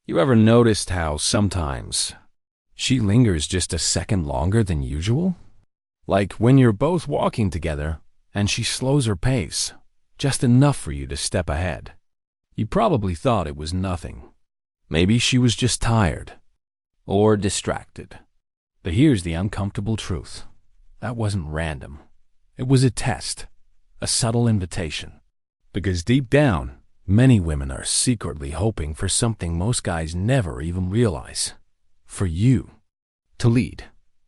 You ever noticed how sometimes she lingers just a second longer than usual? Like when you're both walking together and she slows her pace, just enough for you to step ahead. You probably thought it was nothing. Maybe she was just tired or distracted. But here's the uncomfortable truth. That wasn't random. It was a test, a subtle invitation. Because deep down, many women are secretly hoping for something most guys never even realize. For you to lead,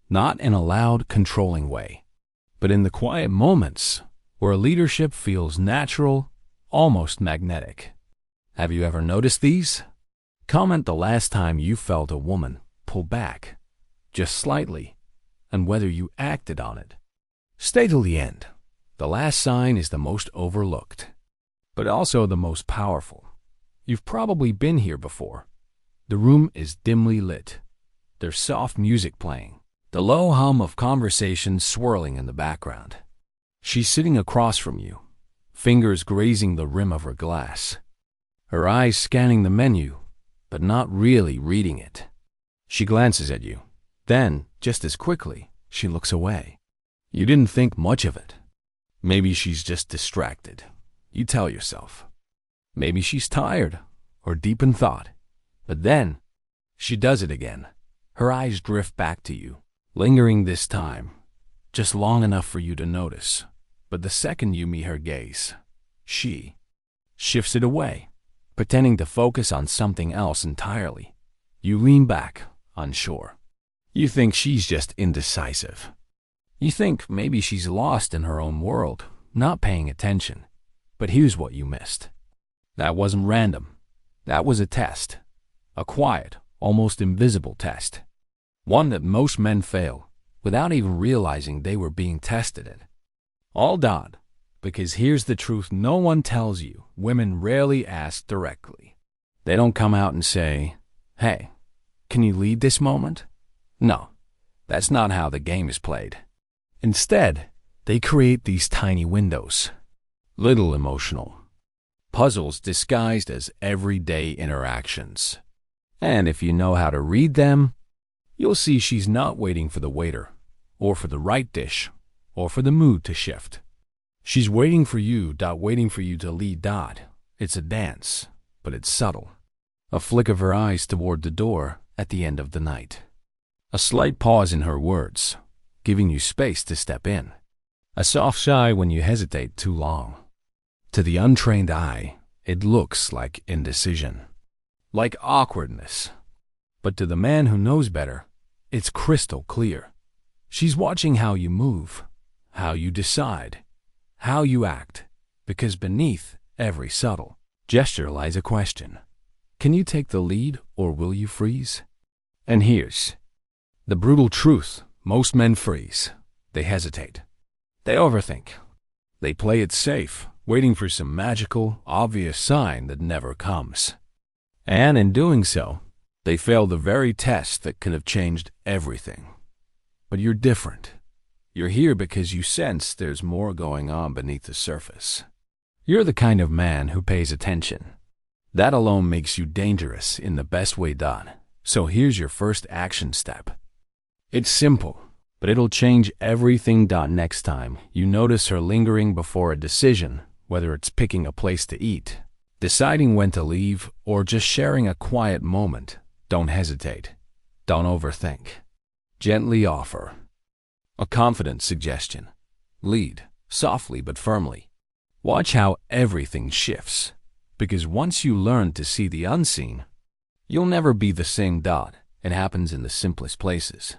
not in a loud, controlling way, but in the quiet moments where leadership feels natural, almost magnetic. Have you ever noticed these? Comment the last time you felt a woman pull back, just slightly, and whether you acted on it. Stay till the end. The last sign is the most overlooked, but also the most powerful. You've probably been here before. The room is dimly lit. There's soft music playing, the low hum of conversation swirling in the background. She's sitting across from you, fingers grazing the rim of her glass, her eyes scanning the menu, but not really reading it. She glances at you. Then, just as quickly, she looks away. You didn't think much of it. Maybe she's just distracted. You tell yourself. Maybe she's tired or deep in thought. But then, she does it again. Her eyes drift back to you, lingering this time, just long enough for you to notice. But the second you meet her gaze, she shifts it away, pretending to focus on something else entirely. You lean back, unsure. You think she's just indecisive. You think maybe she's lost in her own world, not paying attention. But here's what you missed. That wasn't random. That was a test. A quiet, almost invisible test. One that most men fail, without even realizing they were being tested at. All done, because here's the truth no one tells you. Women rarely ask directly. They don't come out and say, "Hey, can you lead this moment?" No, that's not how the game is played. Instead, they create these tiny windows, little emotional puzzles disguised as everyday interactions. And if you know how to read them, you'll see she's not waiting for the waiter, or for the right dish, or for the mood to shift. She's waiting for you to lead. It's a dance, but it's subtle. A flick of her eyes toward the door at the end of the night. A slight pause in her words, giving you space to step in. A soft sigh when you hesitate too long. To the untrained eye, it looks like indecision, like awkwardness. But to the man who knows better, it's crystal clear. She's watching how you move, how you decide, how you act, because beneath every subtle gesture lies a question. Can you take the lead or will you freeze? And here's the brutal truth. Most men freeze. They hesitate. They overthink. They play it safe, waiting for some magical, obvious sign that never comes. And in doing so, they fail the very test that could have changed everything. But you're different. You're here because you sense there's more going on beneath the surface. You're the kind of man who pays attention. That alone makes you dangerous in the best way done. So here's your first action step. It's simple, but it'll change everything. Next time you notice her lingering before a decision, whether it's picking a place to eat, deciding when to leave, or just sharing a quiet moment, don't hesitate. Don't overthink. Gently offer a confident suggestion. Lead, softly but firmly. Watch how everything shifts, because once you learn to see the unseen, you'll never be the same. It happens in the simplest places.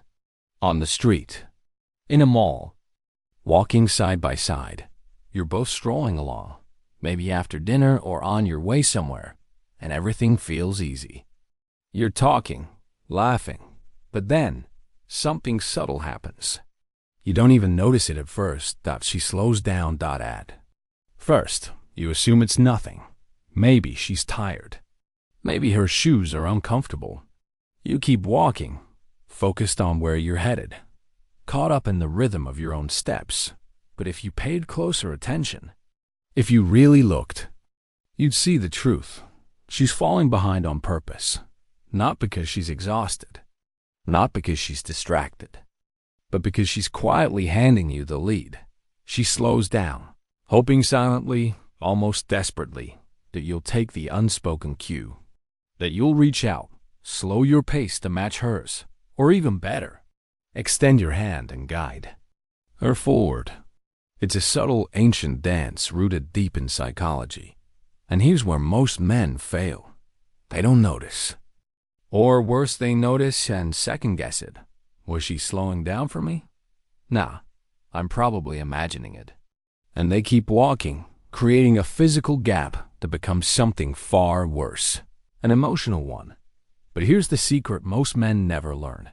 On the street, in a mall, walking side by side. You're both strolling along, maybe after dinner or on your way somewhere, and everything feels easy. You're talking, laughing, but then something subtle happens. You don't even notice it at first. She slows down. At first, you assume it's nothing. Maybe she's tired. Maybe her shoes are uncomfortable. You keep walking, focused on where you're headed, caught up in the rhythm of your own steps. But if you paid closer attention, if you really looked, you'd see the truth. She's falling behind on purpose. Not because she's exhausted, not because she's distracted, but because she's quietly handing you the lead. She slows down, hoping silently, almost desperately, that you'll take the unspoken cue, that you'll reach out, slow your pace to match hers, or even better, extend your hand and guide her forward. It's a subtle, ancient dance rooted deep in psychology. And here's where most men fail. They don't notice. Or worse, they notice and second-guess it. Was she slowing down for me? Nah, I'm probably imagining it. And they keep walking, creating a physical gap that becomes something far worse, an emotional one. But here's the secret most men never learn.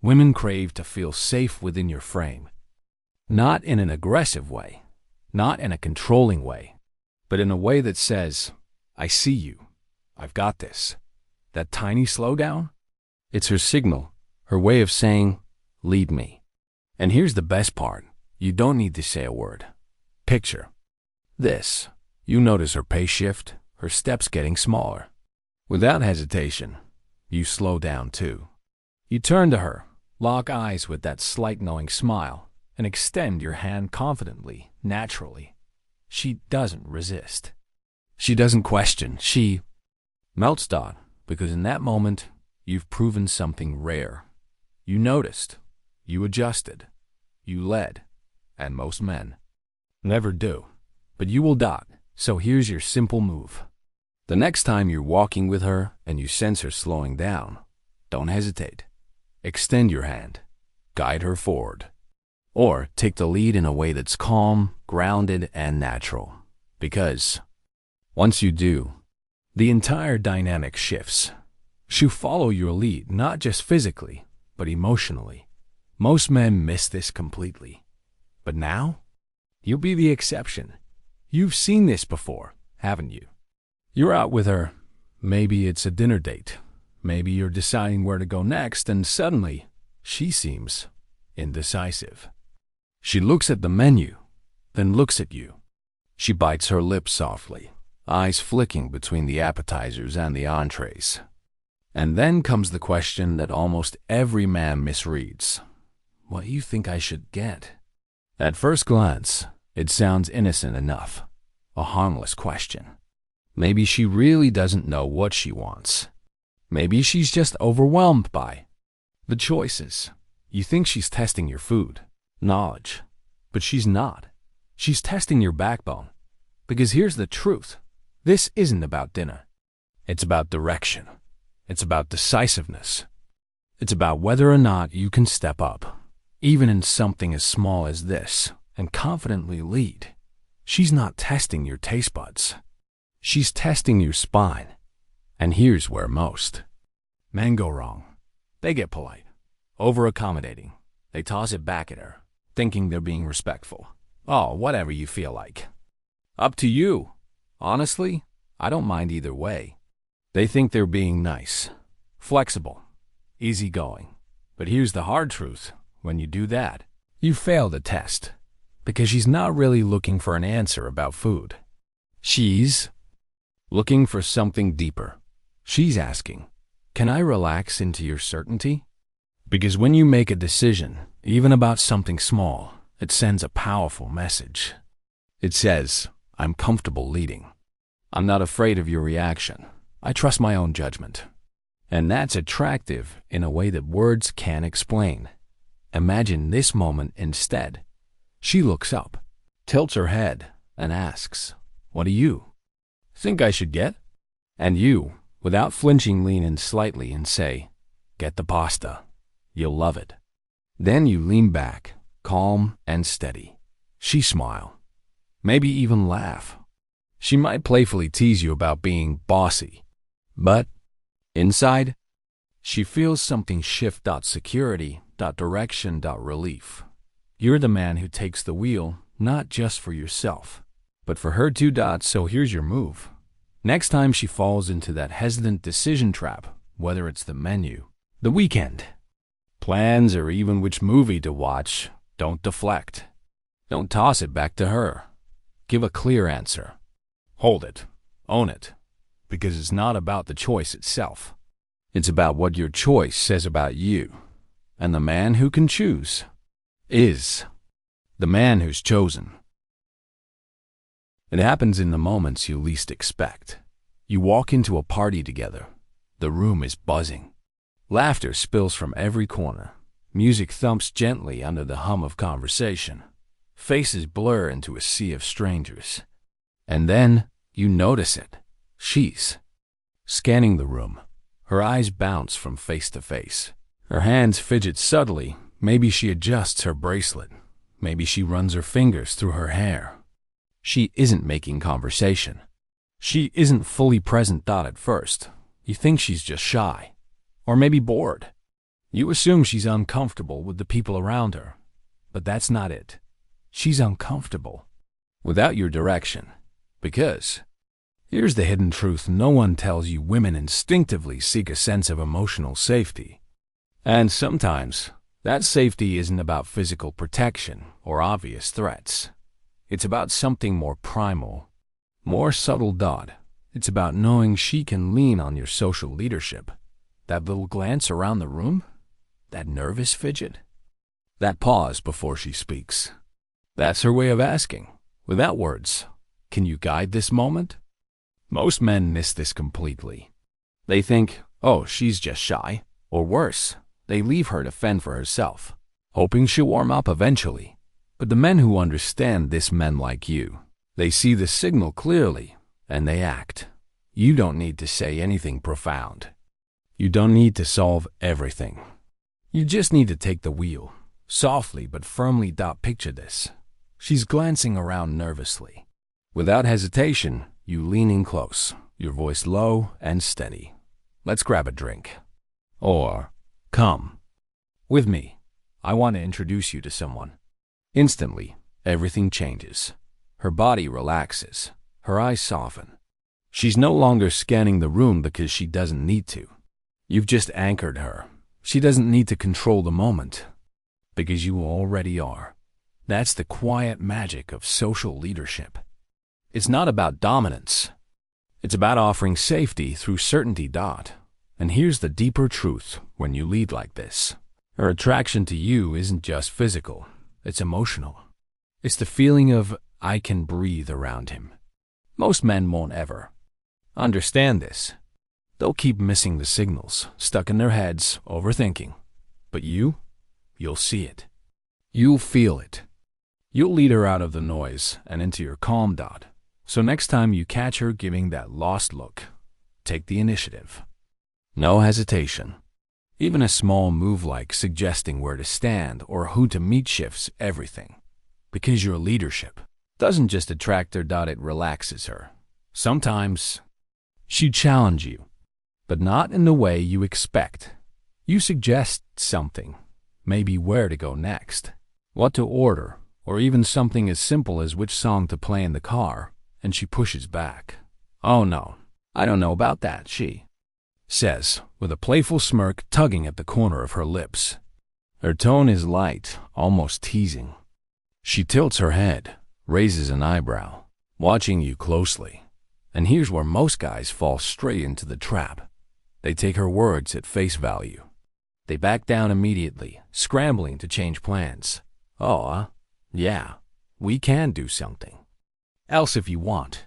Women crave to feel safe within your frame. Not in an aggressive way, not in a controlling way, but in a way that says, I see you, I've got this. That tiny slowdown? It's her signal, her way of saying, lead me. And here's the best part. You don't need to say a word. Picture this. You notice her pace shift, her steps getting smaller. Without hesitation, you slow down too. You turn to her, lock eyes with that slight knowing smile, and extend your hand confidently, naturally. She doesn't resist. She doesn't question. She melts down, because in that moment, you've proven something rare. You noticed. You adjusted. You led. And most men never do. But you will dot. So here's your simple move. The next time you're walking with her and you sense her slowing down, don't hesitate. Extend your hand. Guide her forward. Or take the lead in a way that's calm, grounded, and natural. Because once you do, the entire dynamic shifts. She'll follow your lead, not just physically, but emotionally. Most men miss this completely. But now, you'll be the exception. You've seen this before, haven't you? You're out with her. Maybe it's a dinner date. Maybe you're deciding where to go next, and suddenly, she seems indecisive. She looks at the menu, then looks at you. She bites her lips softly, eyes flicking between the appetizers and the entrees. And then comes the question that almost every man misreads. What do you think I should get? At first glance, it sounds innocent enough, a harmless question. Maybe she really doesn't know what she wants. Maybe she's just overwhelmed by the choices. You think she's testing your food, knowledge, but she's not. She's testing your backbone. Because here's the truth. This isn't about dinner. It's about direction. It's about decisiveness. It's about whether or not you can step up, even in something as small as this, and confidently lead. She's not testing your taste buds. She's testing your spine. And here's where most men go wrong. They get polite, over-accommodating. They toss it back at her, thinking they're being respectful. Oh, whatever you feel like. Up to you. Honestly, I don't mind either way. They think they're being nice, flexible, easygoing. But here's the hard truth. When you do that, you fail the test. Because she's not really looking for an answer about food. She's looking for something deeper. She's asking, can I relax into your certainty? Because when you make a decision, even about something small, it sends a powerful message. It says, I'm comfortable leading. I'm not afraid of your reaction. I trust my own judgment. And that's attractive in a way that words can't explain. Imagine this moment instead. She looks up, tilts her head, and asks, what do you think I should get? And you, without flinching, lean in slightly and say, get the pasta. You'll love it. Then you lean back, calm and steady. She smile, maybe even laugh. She might playfully tease you about being bossy. But inside, she feels something shift. Security, direction, relief. You're the man who takes the wheel, not just for yourself, but for her too. So here's your move. Next time she falls into that hesitant decision trap, whether it's the menu, the weekend, plans, or even which movie to watch, don't deflect. Don't toss it back to her. Give a clear answer. Hold it. Own it. Because it's not about the choice itself. It's about what your choice says about you. And the man who can choose is the man who's chosen. It happens in the moments you least expect. You walk into a party together. The room is buzzing. Laughter spills from every corner. Music thumps gently under the hum of conversation. Faces blur into a sea of strangers. And then you notice it. She's scanning the room. Her eyes bounce from face to face. Her hands fidget subtly. Maybe she adjusts her bracelet. Maybe she runs her fingers through her hair. She isn't making conversation. She isn't fully present at first. You think she's just shy. Or maybe bored. You assume she's uncomfortable with the people around her. But that's not it. She's uncomfortable without your direction. Because here's the hidden truth no one tells you: women instinctively seek a sense of emotional safety. And sometimes that safety isn't about physical protection or obvious threats. It's about something more primal, more subtle. It's about knowing she can lean on your social leadership. That little glance around the room, that nervous fidget, that pause before she speaks. That's her way of asking, without words, can you guide this moment? Most men miss this completely. They think, oh, she's just shy. Or worse, they leave her to fend for herself, hoping she'll warm up eventually. But the men who understand this, men like you, they see the signal clearly, and they act. You don't need to say anything profound. You don't need to solve everything. You just need to take the wheel, softly but firmly. Picture this. She's glancing around nervously. Without hesitation, you lean in close, your voice low and steady. Let's grab a drink. Or, come with me. I want to introduce you to someone. Instantly, everything changes. Her body relaxes. Her eyes soften. She's no longer scanning the room because she doesn't need to. You've just anchored her. She doesn't need to control the moment because you already are. That's the quiet magic of social leadership. It's not about dominance. It's about offering safety through certainty. And here's the deeper truth when you lead like this. Her attraction to you isn't just physical. It's emotional. It's the feeling of, I can breathe around him. Most men won't ever understand this. They'll keep missing the signals, stuck in their heads, overthinking. But you'll see it. You'll feel it. You'll lead her out of the noise and into your calm. So next time you catch her giving that lost look, take the initiative. No hesitation. Even a small move like suggesting where to stand or who to meet shifts everything. Because your leadership doesn't just attract her. It relaxes her. Sometimes she challenges you, but not in the way you expect. You suggest something, maybe where to go next, what to order, or even something as simple as which song to play in the car, and she pushes back. Oh no, I don't know about that, she says, with a playful smirk tugging at the corner of her lips. Her tone is light, almost teasing. She tilts her head, raises an eyebrow, watching you closely. And here's where most guys fall straight into the trap. They take her words at face value. They back down immediately, scrambling to change plans. Oh, yeah, we can do something else if you want.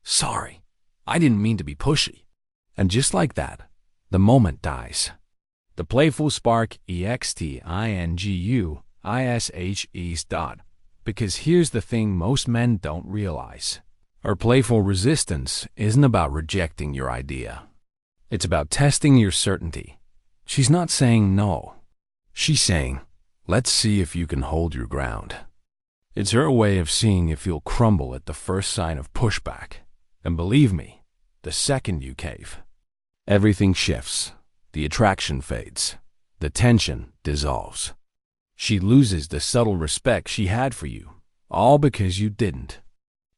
Sorry, I didn't mean to be pushy. And just like that, the moment dies. The playful spark extinguishes. Because here's the thing most men don't realize. Her playful resistance isn't about rejecting your idea. It's about testing your certainty. She's not saying no. She's saying, let's see if you can hold your ground. It's her way of seeing if you'll crumble at the first sign of pushback. And believe me, the second you cave, everything shifts. The attraction fades. The tension dissolves. She loses the subtle respect she had for you, all because you didn't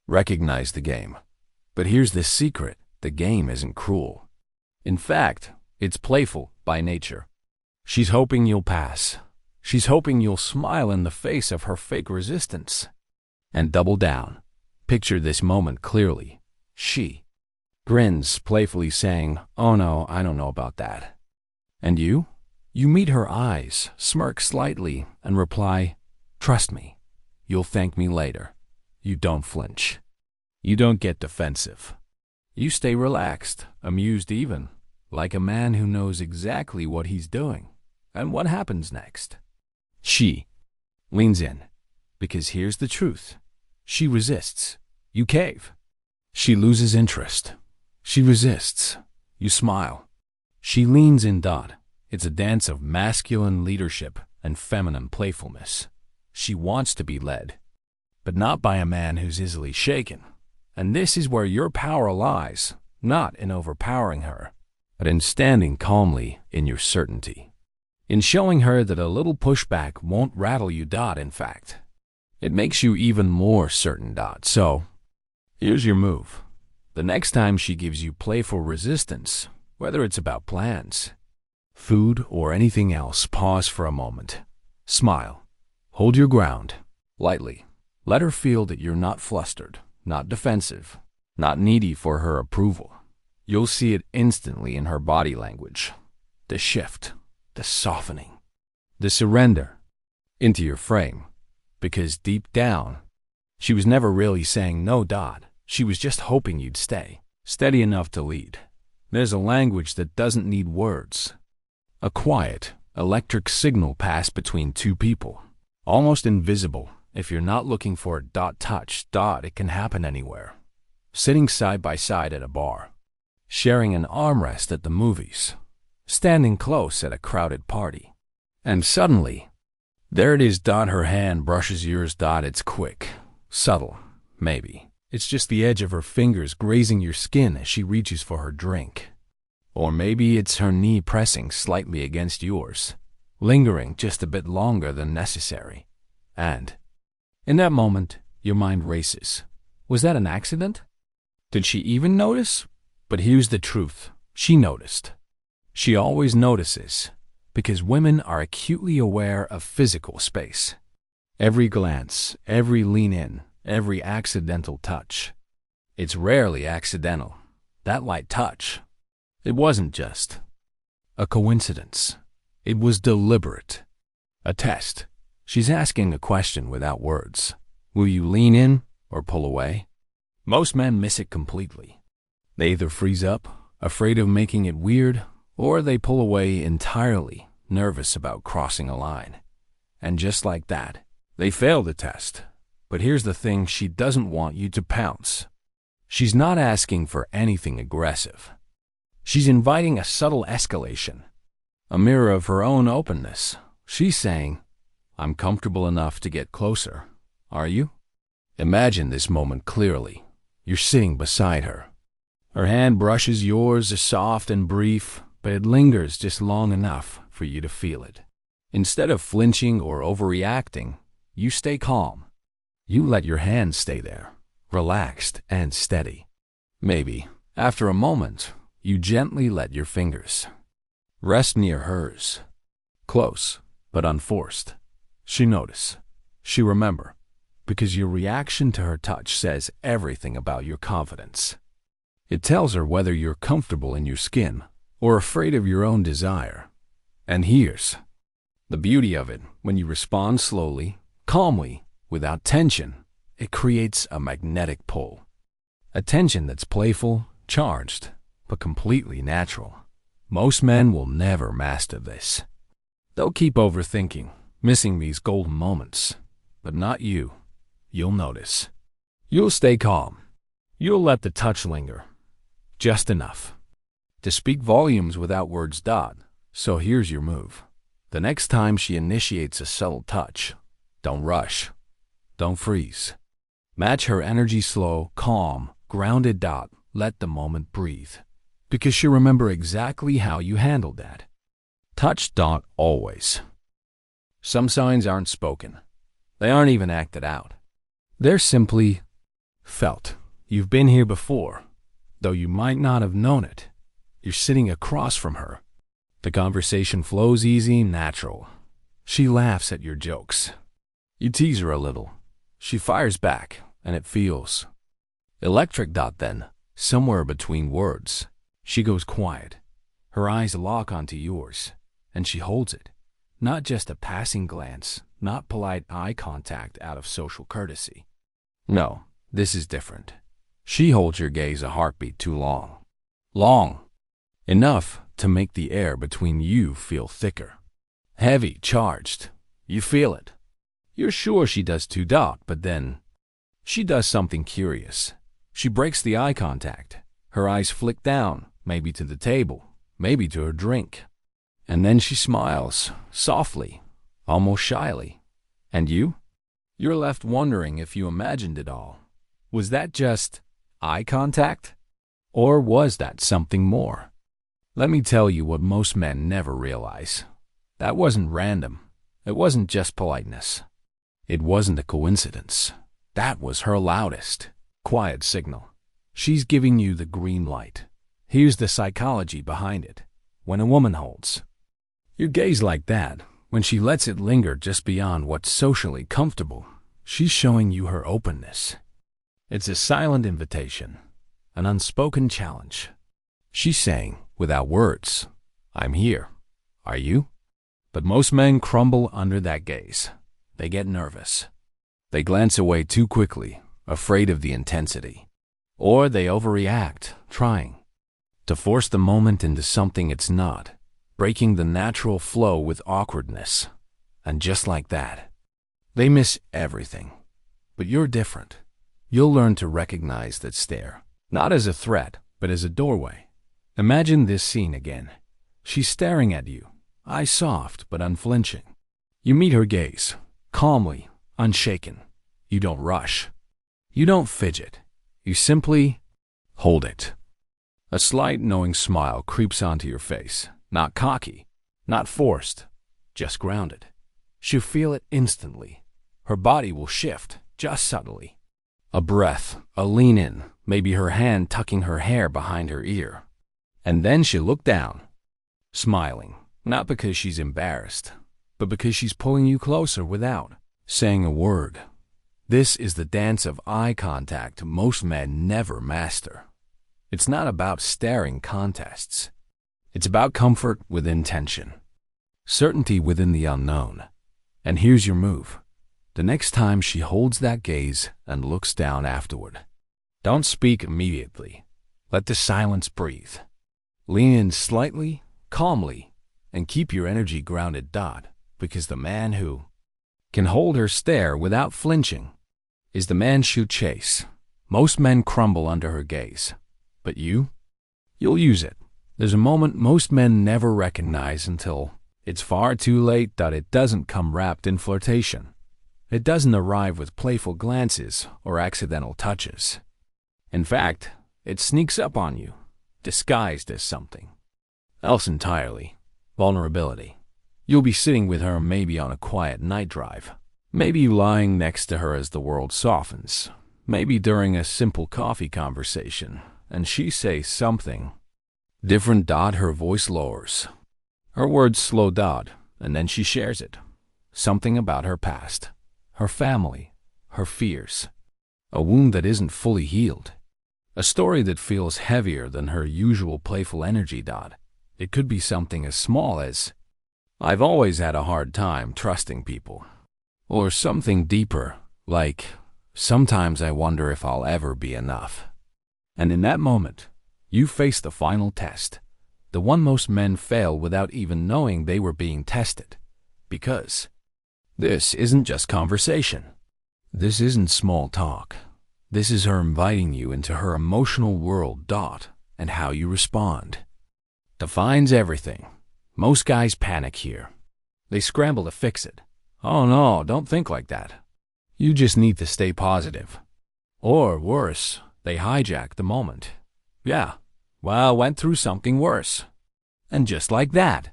recognize the game. But here's the secret. The game isn't cruel. In fact, it's playful by nature. She's hoping you'll pass. She's hoping you'll smile in the face of her fake resistance. And double down. Picture this moment clearly. She grins, playfully saying, oh no, I don't know about that. And you? You meet her eyes, smirk slightly, and reply, "Trust me. You'll thank me later." You don't flinch. You don't get defensive. You stay relaxed, amused even, like a man who knows exactly what he's doing. And what happens next? She leans in, because here's the truth. She resists. You cave. She loses interest. She resists. You smile. She leans in. It's a dance of masculine leadership and feminine playfulness. She wants to be led, but not by a man who's easily shaken. And this is where your power lies, not in overpowering her, but in standing calmly in your certainty. In showing her that a little pushback won't rattle you. In fact, it makes you even more certain. So, here's your move. The next time she gives you playful resistance, whether it's about plans, food, or anything else, pause for a moment. Smile. Hold your ground. Lightly. Let her feel that you're not flustered, not defensive, not needy for her approval. You'll see it instantly in her body language. The shift, the softening, the surrender into your frame. Because deep down, she was never really saying no. She was just hoping you'd stay, steady enough to lead. There's a language that doesn't need words. A quiet, electric signal passed between two people, almost invisible if you're not looking for a touch. It can happen anywhere. Sitting side by side at a bar, sharing an armrest at the movies, standing close at a crowded party. And suddenly, there it is. Her hand brushes yours. It's quick, subtle, maybe. It's just the edge of her fingers grazing your skin as she reaches for her drink. Or maybe it's her knee pressing slightly against yours, lingering just a bit longer than necessary. And in that moment, your mind races. Was that an accident? Did she even notice? But here's the truth. She noticed. She always notices, because women are acutely aware of physical space. Every glance, every lean in, every accidental touch. It's rarely accidental. That light touch, it wasn't just a coincidence. It was deliberate. A test. She's asking a question without words. Will you lean in or pull away? Most men miss it completely. They either freeze up, afraid of making it weird, or they pull away entirely, nervous about crossing a line. And just like that, they fail the test. But here's the thing, she doesn't want you to pounce. She's not asking for anything aggressive. She's inviting a subtle escalation, a mirror of her own openness. She's saying, "I'm comfortable enough to get closer. Are you?" Imagine this moment clearly. You're sitting beside her. Her hand brushes yours, soft and brief, but it lingers just long enough for you to feel it. Instead of flinching or overreacting, you stay calm. You let your hand stay there, relaxed and steady. Maybe, after a moment, you gently let your fingers rest near hers. Close, but unforced. She notice. She remember. Because your reaction to her touch says everything about your confidence. It tells her whether you're comfortable in your skin or afraid of your own desire. And here's the beauty of it. When you respond slowly, calmly, without tension, it creates a magnetic pull. A tension that's playful, charged, but completely natural. Most men will never master this. They'll keep overthinking, missing these golden moments. But not you. You'll notice. You'll stay calm. You'll let the touch linger. Just enough to speak volumes without words. So here's your move. The next time she initiates a subtle touch, don't rush. Don't freeze. Match her energy slow, calm, grounded. Let the moment breathe. Because she'll remember exactly how you handled that. Touch. Always. Some signs aren't spoken. They aren't even acted out. They're simply felt. You've been here before, though you might not have known it. You're sitting across from her. The conversation flows easy, natural. She laughs at your jokes. You tease her a little. She fires back, and it feels electric. Then, somewhere between words, she goes quiet. Her eyes lock onto yours, and she holds it. Not just a passing glance, not polite eye contact out of social courtesy. No, this is different. She holds your gaze a heartbeat too long. Long. Enough to make the air between you feel thicker. Heavy, charged. You feel it. You're sure she does too, but then she does something curious. She breaks the eye contact. Her eyes flick down, maybe to the table, maybe to her drink. And then she smiles, softly, almost shyly. And you? You're left wondering if you imagined it all. Was that just eye contact? Or was that something more? Let me tell you what most men never realize. That wasn't random. It wasn't just politeness. It wasn't a coincidence. That was her loudest, quiet signal. She's giving you the green light. Here's the psychology behind it. When a woman holds your gaze like that, when she lets it linger just beyond what's socially comfortable, she's showing you her openness. It's a silent invitation, an unspoken challenge. She's saying, without words, I'm here. Are you? But most men crumble under that gaze. They get nervous. They glance away too quickly, afraid of the intensity. Or they overreact, trying to force the moment into something it's not, breaking the natural flow with awkwardness. And just like that, they miss everything. But you're different. You'll learn to recognize that stare, not as a threat, but as a doorway. Imagine this scene again. She's staring at you, eyes soft but unflinching. You meet her gaze, calmly, unshaken. You don't rush. You don't fidget. You simply hold it. A slight knowing smile creeps onto your face, not cocky, not forced, just grounded. She'll feel it instantly. Her body will shift, just subtly. A breath, a lean in, maybe her hand tucking her hair behind her ear. And then she'll look down, smiling, not because she's embarrassed, but because she's pulling you closer without saying a word. This is the dance of eye contact most men never master. It's not about staring contests. It's about comfort with intention, certainty within the unknown. And here's your move. The next time she holds that gaze and looks down afterward, don't speak immediately. Let the silence breathe. Lean in slightly, calmly, and keep your energy grounded, because the man who can hold her stare without flinching is the man she'll chase. Most men crumble under her gaze. But you'll use it. There's a moment most men never recognize until it's far too late. It doesn't come wrapped in flirtation. It doesn't arrive with playful glances or accidental touches. In fact, it sneaks up on you, disguised as something else entirely. Vulnerability. You'll be sitting with her maybe on a quiet night drive. Maybe lying next to her as the world softens. Maybe during a simple coffee conversation, and she says something different. Her voice lowers. Her words slow. And then she shares it. Something about her past, her family, her fears. A wound that isn't fully healed. A story that feels heavier than her usual playful energy. It could be something as small as, I've always had a hard time trusting people. Or something deeper, like, sometimes I wonder if I'll ever be enough. And in that moment, you face the final test. The one most men fail without even knowing they were being tested. Because this isn't just conversation. This isn't small talk. This is her inviting you into her emotional world. And how you respond defines everything. Most guys panic here. They scramble to fix it. Oh no, don't think like that. You just need to stay positive. Or worse, they hijack the moment. Yeah, well, went through something worse. And just like that,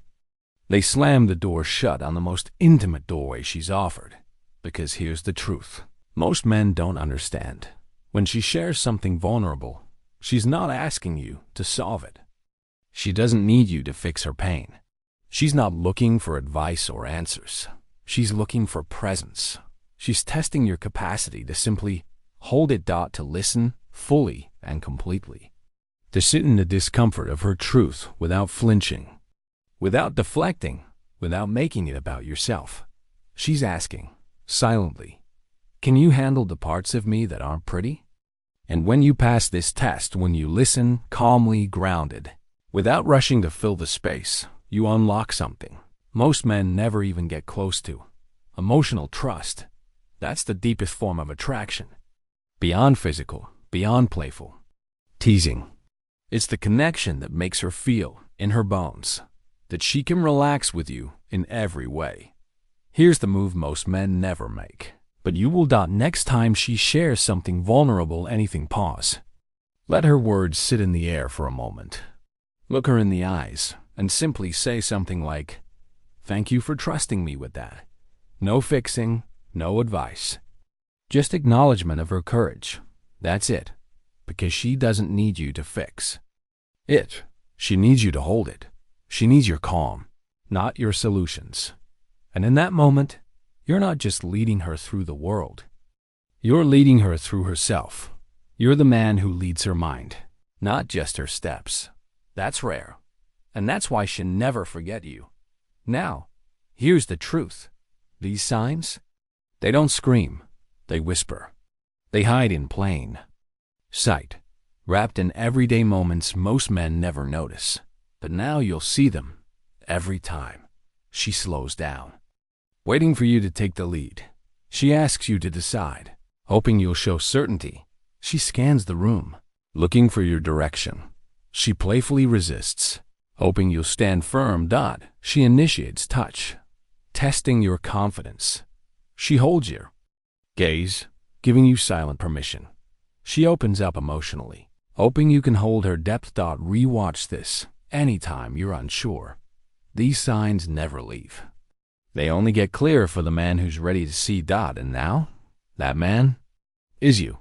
they slam the door shut on the most intimate doorway she's offered. Because here's the truth. Most men don't understand. When she shares something vulnerable, she's not asking you to solve it. She doesn't need you to fix her pain. She's not looking for advice or answers. She's looking for presence. She's testing your capacity to simply hold it. To listen fully and completely. To sit in the discomfort of her truth without flinching, without deflecting, without making it about yourself. She's asking, silently, can you handle the parts of me that aren't pretty? And when you pass this test, when you listen, calmly grounded, without rushing to fill the space, you unlock something most men never even get close to. Emotional trust. That's the deepest form of attraction. Beyond physical, beyond playful. Teasing. It's the connection that makes her feel, in her bones, that she can relax with you in every way. Here's the move most men never make. But you will. Next time she shares something vulnerable, anything, pause. Let her words sit in the air for a moment. Look her in the eyes and simply say something like, thank you for trusting me with that. No fixing, no advice. Just acknowledgement of her courage. That's it. Because she doesn't need you to fix it. She needs you to hold it. She needs your calm, not your solutions. And in that moment, you're not just leading her through the world. You're leading her through herself. You're the man who leads her mind, not just her steps. That's rare. And that's why she'll never forget you. Now, here's the truth. These signs, they don't scream. They whisper. They hide in plain sight, wrapped in everyday moments most men never notice. But now you'll see them every time she slows down, waiting for you to take the lead. She asks you to decide, hoping you'll show certainty. She scans the room, looking for your direction. She playfully resists, hoping you'll stand firm. She initiates touch, testing your confidence. She holds your gaze, giving you silent permission. She opens up emotionally, hoping you can hold her depth. Rewatch this anytime you're unsure. These signs never leave. They only get clearer for the man who's ready to see. And now, that man is you.